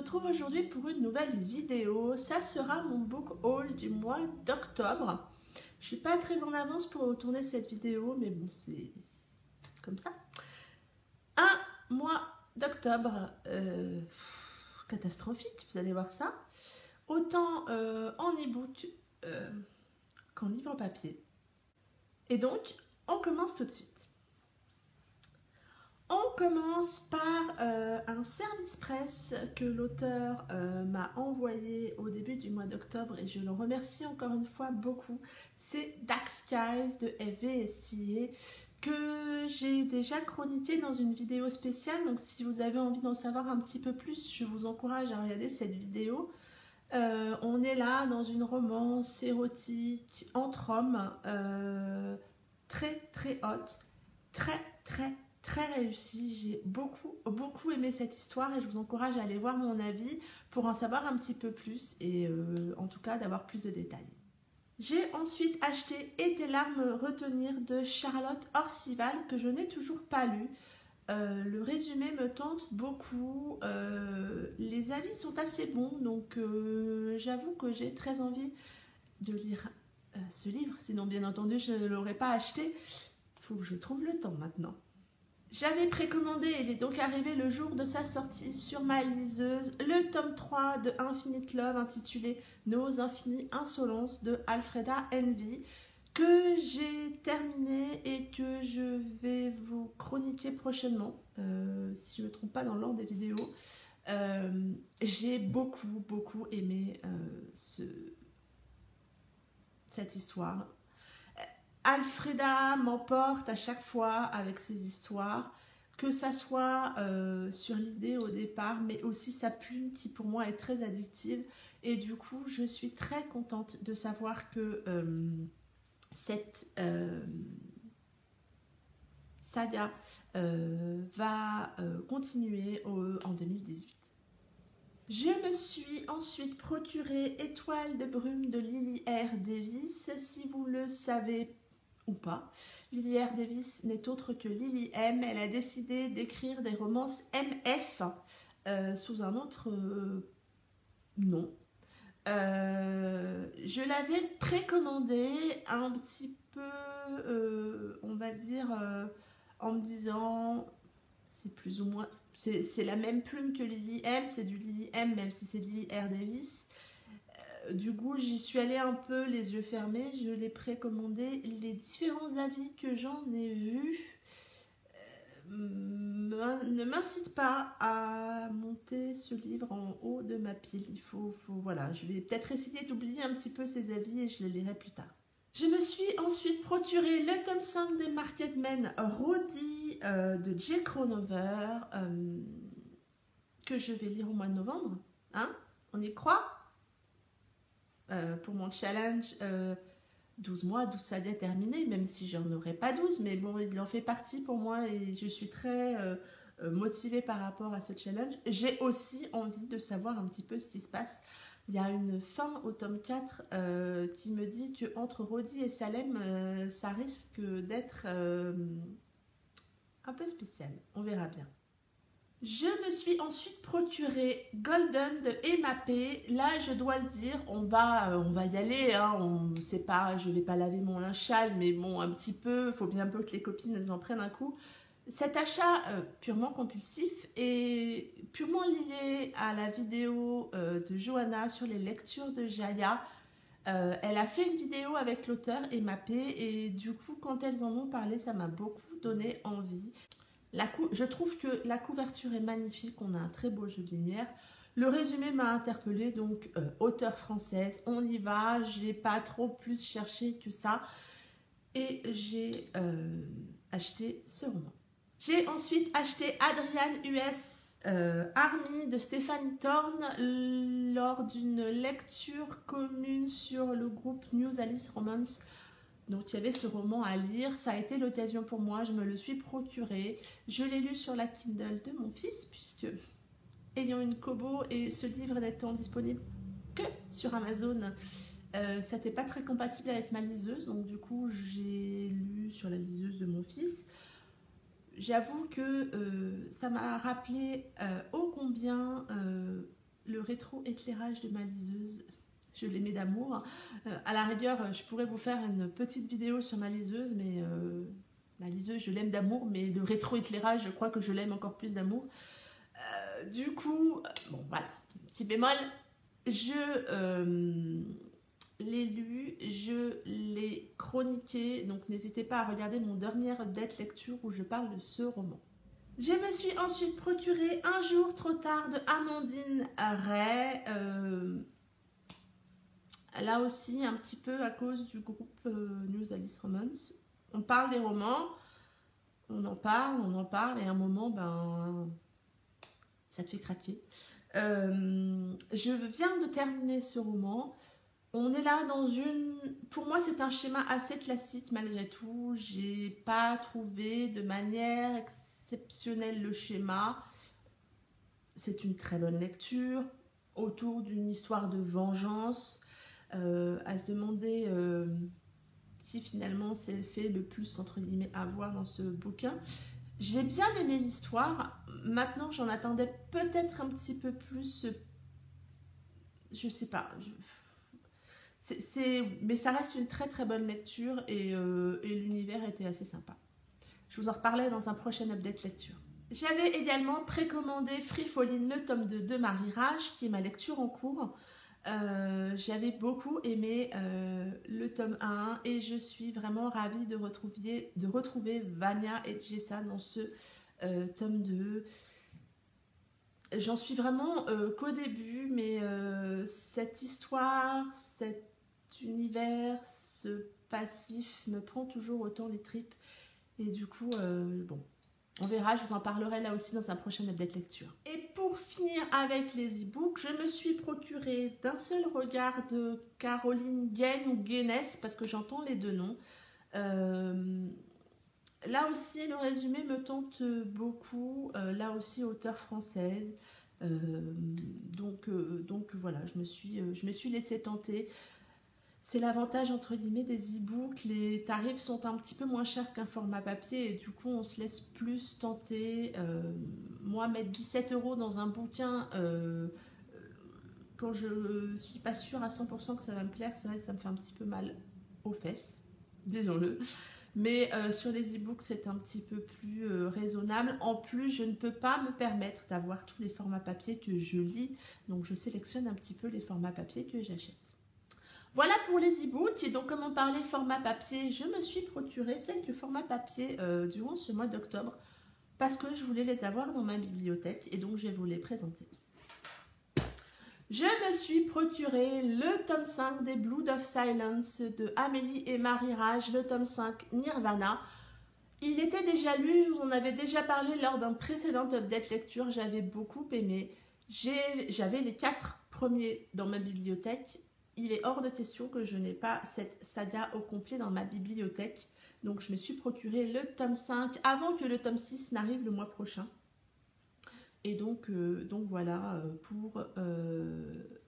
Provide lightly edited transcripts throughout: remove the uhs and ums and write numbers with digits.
retrouve aujourd'hui pour une nouvelle vidéo. Ça sera mon book haul du mois d'octobre. Je suis pas très en avance pour tourner cette vidéo, mais bon, c'est comme ça. Un mois d'octobre catastrophique, vous allez voir ça. Autant en e-book qu'en livre papier. Et donc, on commence tout de suite. On commence par un service presse que l'auteur m'a envoyé au début du mois d'octobre et je le remercie encore une fois beaucoup. C'est Dark Skies de F.V. Estier que j'ai déjà chroniqué dans une vidéo spéciale. Donc si vous avez envie d'en savoir un petit peu plus, je vous encourage à regarder cette vidéo. On est là dans une romance érotique entre hommes, très très haute, très réussi. J'ai beaucoup aimé cette histoire et je vous encourage à aller voir mon avis pour en savoir un petit peu plus et en tout cas d'avoir plus de détails. J'ai ensuite acheté Et tes larmes retenir de Charlotte Orcival que je n'ai toujours pas lu. Le résumé me tente beaucoup, les avis sont assez bons, donc j'avoue que j'ai très envie de lire ce livre, sinon bien entendu je ne l'aurais pas acheté. Il faut que je trouve le temps maintenant. J'avais précommandé, il est donc arrivé le jour de sa sortie sur ma liseuse, le tome 3 de Infinite Love intitulé Nos infinies insolences de Alfreda Envy, que j'ai terminé et que je vais vous chroniquer prochainement, si je ne me trompe pas dans l'ordre des vidéos. J'ai beaucoup aimé cette histoire. Alfreda m'emporte à chaque fois avec ses histoires, que ça soit sur l'idée au départ, mais aussi sa plume qui pour moi est très addictive. Et du coup, je suis très contente de savoir que cette saga va continuer en 2018. Je me suis ensuite procuré Étoile de brume de Lily R. Davis. Si vous le savez ou pas, Lily R. Davis n'est autre que Lily M. Elle a décidé d'écrire des romances MF sous un autre nom. Je l'avais précommandé un petit peu, on va dire, en me disant, c'est plus ou moins, c'est la même plume que Lily M, c'est du Lily M, même si c'est Lily R. Davis. Du coup, j'y suis allée un peu les yeux fermés, je l'ai précommandé. Les différents avis que j'en ai vus ne m'incitent pas à monter ce livre en haut de ma pile. Voilà, je vais peut-être essayer d'oublier un petit peu ces avis et je les lirai plus tard. Je me suis ensuite procuré le tome 5 des Marketmen Roddy de Jay Cronover que je vais lire au mois de novembre. Hein, on y croit? Pour mon challenge 12 mois, 12 sagas terminées, même si j'en aurais pas 12, mais bon, il en fait partie pour moi et je suis très motivée par rapport à ce challenge. J'ai aussi envie de savoir un petit peu ce qui se passe. Il y a une fin au tome 4 qui me dit qu'entre Roddy et Salem, ça risque d'être un peu spécial. On verra bien. Je me suis ensuite procuré Golden de Emma P. Là, je dois le dire, on va y aller. Hein. Je vais pas laver mon linge sale, mais bon, un petit peu. Il faut bien un peu que les copines elles en prennent un coup. Cet achat purement compulsif est purement lié à la vidéo de Johanna sur les lectures de Jaya. Elle a fait une vidéo avec l'auteur Emma P. Et du coup, quand elles en ont parlé, ça m'a beaucoup donné envie. Je trouve que la couverture est magnifique, on a un très beau jeu de lumière. Le résumé m'a interpellée, donc auteure française, on y va, j'ai pas trop plus cherché que ça. Et j'ai acheté ce roman. J'ai ensuite acheté Adrian US Army de Stéphanie Thorne lors d'une lecture commune sur le groupe News Alice Romance. Donc il y avait ce roman à lire, ça a été l'occasion pour moi, je me le suis procuré. Je l'ai lu sur la Kindle de mon fils, puisque ayant une Kobo et ce livre n'étant disponible que sur Amazon, ça n'était pas très compatible avec ma liseuse, donc du coup j'ai lu sur la liseuse de mon fils. J'avoue que ça m'a rappelé ô combien le rétro-éclairage de ma liseuse. Je l'aimais d'amour. À la rigueur, je pourrais vous faire une petite vidéo sur ma liseuse, mais ma liseuse, je l'aime d'amour, mais le rétro-éclairage, je crois que je l'aime encore plus d'amour. Du coup, bon voilà, petit bémol, je l'ai lu, je l'ai chroniqué, donc n'hésitez pas à regarder mon dernier update lecture où je parle de ce roman. Je me suis ensuite procuré Un jour trop tard de Amandine Ray. Là aussi, un petit peu à cause du groupe News Alice Romance. On parle des romans, on en parle, et à un moment, ben, ça te fait craquer. Je viens de terminer ce roman. On est là dans une... Pour moi, c'est un schéma assez classique malgré tout. J'ai pas trouvé de manière exceptionnelle le schéma. C'est une très bonne lecture autour d'une histoire de vengeance. À se demander qui finalement s'est fait le plus entre guillemets avoir dans ce bouquin. J'ai bien aimé l'histoire. Maintenant, j'en attendais peut-être un petit peu plus. Je sais pas. Mais ça reste une très très bonne lecture et l'univers était assez sympa. Je vous en reparlerai dans un prochain update lecture. J'avais également précommandé Frifoline, le tome 2 de Marie Rage, qui est ma lecture en cours. J'avais beaucoup aimé le tome 1 et je suis vraiment ravie de retrouver Vania et Jessa dans ce tome 2. J'en suis vraiment qu'au début, mais cette histoire, cet univers, ce passif me prend toujours autant les tripes. Et du coup, bon, on verra, je vous en parlerai là aussi dans un prochain update lecture. Et pour finir avec les e-books, je me suis procuré d'un seul regard de Caroline Gaines ou Gaines, parce que j'entends les deux noms. Là aussi, le résumé me tente beaucoup. Là aussi, auteure française. Donc voilà, je me suis laissée tenter. C'est l'avantage entre guillemets des e-books, les tarifs sont un petit peu moins chers qu'un format papier et du coup on se laisse plus tenter. Moi mettre 17 € dans un bouquin quand je suis pas sûre à 100% que ça va me plaire, c'est vrai que ça me fait un petit peu mal aux fesses, disons-le. Mais sur les e-books c'est un petit peu plus raisonnable. En plus je ne peux pas me permettre d'avoir tous les formats papier que je lis, donc je sélectionne un petit peu les formats papier que j'achète. Voilà pour les e-books. Et donc, comme on parlait format papier, je me suis procuré quelques formats papier durant ce mois d'octobre parce que je voulais les avoir dans ma bibliothèque et donc je vais vous les présenter. Je me suis procuré le tome 5 des Blood of Silence de Amélie et Marie Rage, le tome 5 Nirvana. Il était déjà lu, on avait déjà parlé lors d'un précédent update lecture, j'avais beaucoup aimé. J'avais les 4 premiers dans ma bibliothèque. Il est hors de question que je n'ai pas cette saga au complet dans ma bibliothèque. Donc je me suis procuré le tome 5 avant que le tome 6 n'arrive le mois prochain. Et donc voilà pour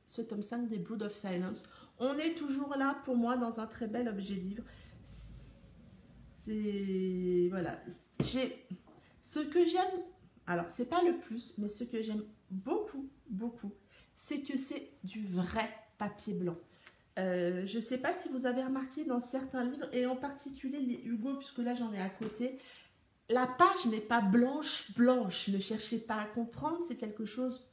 ce tome 5 des Blood of Silence. On est toujours là pour moi dans un très bel objet livre. C'est... Voilà. Ce que j'aime, alors c'est pas le plus, mais ce que j'aime beaucoup, c'est que c'est du vrai papier blanc. Je ne sais pas si vous avez remarqué dans certains livres, et en particulier les Hugo, puisque là j'en ai à côté, la page n'est pas blanche. Ne cherchez pas à comprendre, c'est quelque chose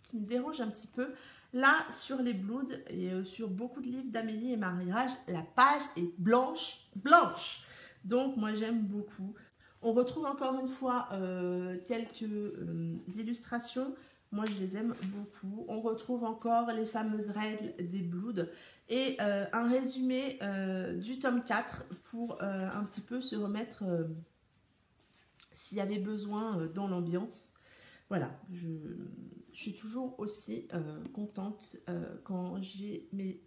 qui me dérange un petit peu. Là, sur les Blood et sur beaucoup de livres d'Amélie et Marie Rage, la page est blanche. Donc moi j'aime beaucoup. On retrouve encore une fois quelques illustrations. Moi, je les aime beaucoup. On retrouve encore les fameuses règles des Blood et un résumé du tome 4 pour un petit peu se remettre s'il y avait besoin dans l'ambiance. Voilà, je suis toujours aussi contente quand j'ai mes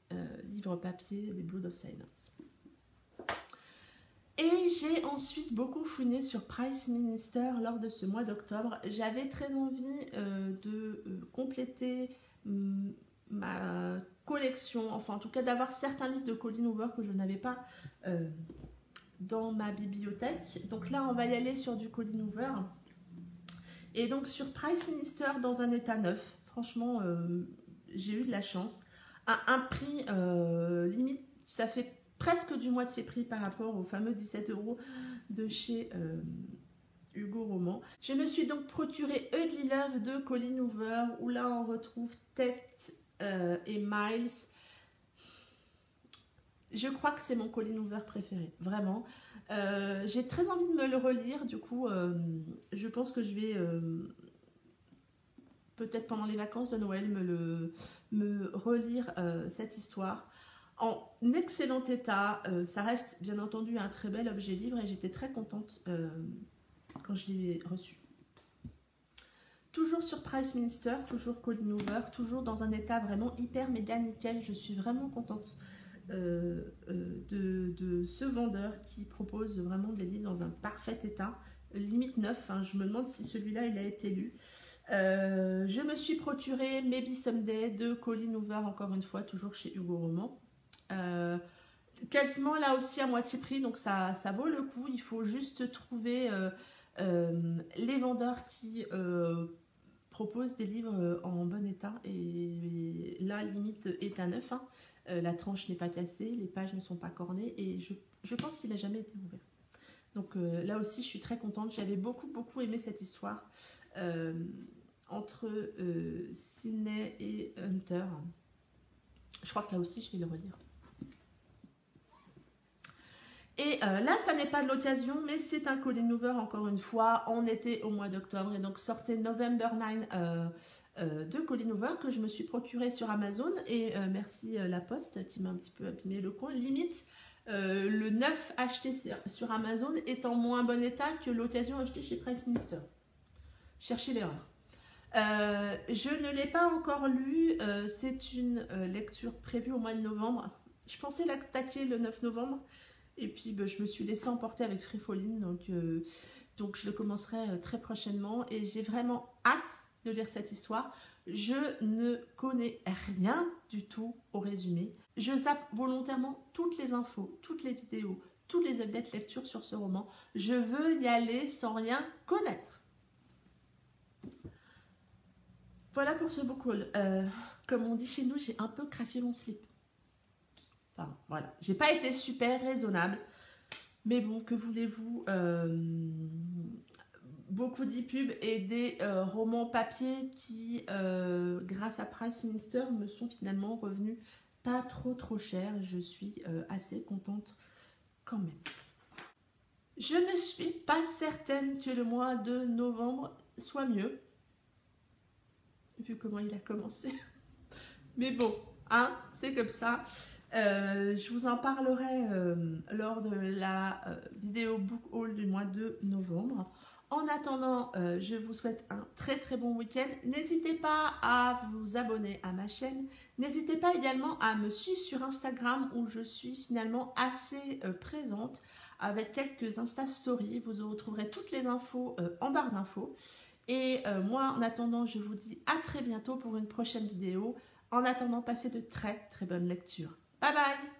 livres papier des Blood of Silence. Et j'ai ensuite beaucoup fouiné sur Price Minister lors de ce mois d'octobre. J'avais très envie de compléter ma collection, enfin en tout cas d'avoir certains livres de Colleen Hoover que je n'avais pas dans ma bibliothèque. Donc là on va y aller sur du Colleen Hoover. Et donc sur Price Minister dans un état neuf. Franchement, j'ai eu de la chance. À un prix limite, ça fait presque du moitié prix par rapport aux fameux 17 € de chez Hugo Roman. Je me suis donc procuré Ugly Love de Colleen Hoover, où là on retrouve Ted et Miles. Je crois que c'est mon Colleen Hoover préféré, vraiment. J'ai très envie de me le relire, du coup, je pense que je vais, peut-être pendant les vacances de Noël, me relire cette histoire. En excellent état, ça reste bien entendu un très bel objet livre et j'étais très contente quand je l'ai reçu. Toujours sur Price Minister, toujours Colleen Hoover, toujours dans un état vraiment hyper méga nickel. Je suis vraiment contente de ce vendeur qui propose vraiment des livres dans un parfait état, limite neuf, hein. Je me demande si celui-là il a été lu. Je me suis procuré Maybe Someday de Colleen Hoover, encore une fois, toujours chez Hugo Roman. Quasiment là aussi à moitié prix, donc ça vaut le coup. Il faut juste trouver les vendeurs qui proposent des livres en bon état, et là limite état neuf, hein. La tranche n'est pas cassée, les pages ne sont pas cornées et je pense qu'il n'a jamais été ouvert. Donc là aussi je suis très contente. J'avais beaucoup aimé cette histoire entre Sydney et Hunter. Je crois que là aussi je vais le relire. Et là, ça n'est pas de l'occasion, mais c'est un Colleen Hoover, encore une fois. On était au mois d'octobre, et donc sortait November 9 de Colleen Hoover, que je me suis procuré sur Amazon. Et merci La Poste, qui m'a un petit peu abîmé le coin. Limite, le neuf acheté sur Amazon est en moins bon état que l'occasion achetée chez Price Minister. Cherchez l'erreur. Je ne l'ai pas encore lu. C'est une lecture prévue au mois de novembre. Je pensais l'attaquer le 9 novembre. Et puis je me suis laissée emporter avec Frifoline, donc je le commencerai très prochainement. Et j'ai vraiment hâte de lire cette histoire. Je ne connais rien du tout au résumé. Je zappe volontairement toutes les infos, toutes les vidéos, tous les updates lecture sur ce roman. Je veux y aller sans rien connaître. Voilà pour ce book haul. Comme on dit chez nous, j'ai un peu craqué mon slip. Enfin, voilà, j'ai pas été super raisonnable, mais bon, que voulez-vous, beaucoup d'e-pubs et des romans papier qui, grâce à Price Minister, me sont finalement revenus pas trop chers. Je suis assez contente quand même. Je ne suis pas certaine que le mois de novembre soit mieux, vu comment il a commencé. Mais bon, hein, c'est comme ça. Je vous en parlerai lors de la vidéo book haul du mois de novembre. En attendant, je vous souhaite un très bon week-end. N'hésitez pas à vous abonner à ma chaîne. N'hésitez pas également à me suivre sur Instagram, où je suis finalement assez présente avec quelques Insta Stories. Vous retrouverez toutes les infos en barre d'infos. Et moi, en attendant, je vous dis à très bientôt pour une prochaine vidéo. En attendant, passez de très bonnes lectures. Bye bye!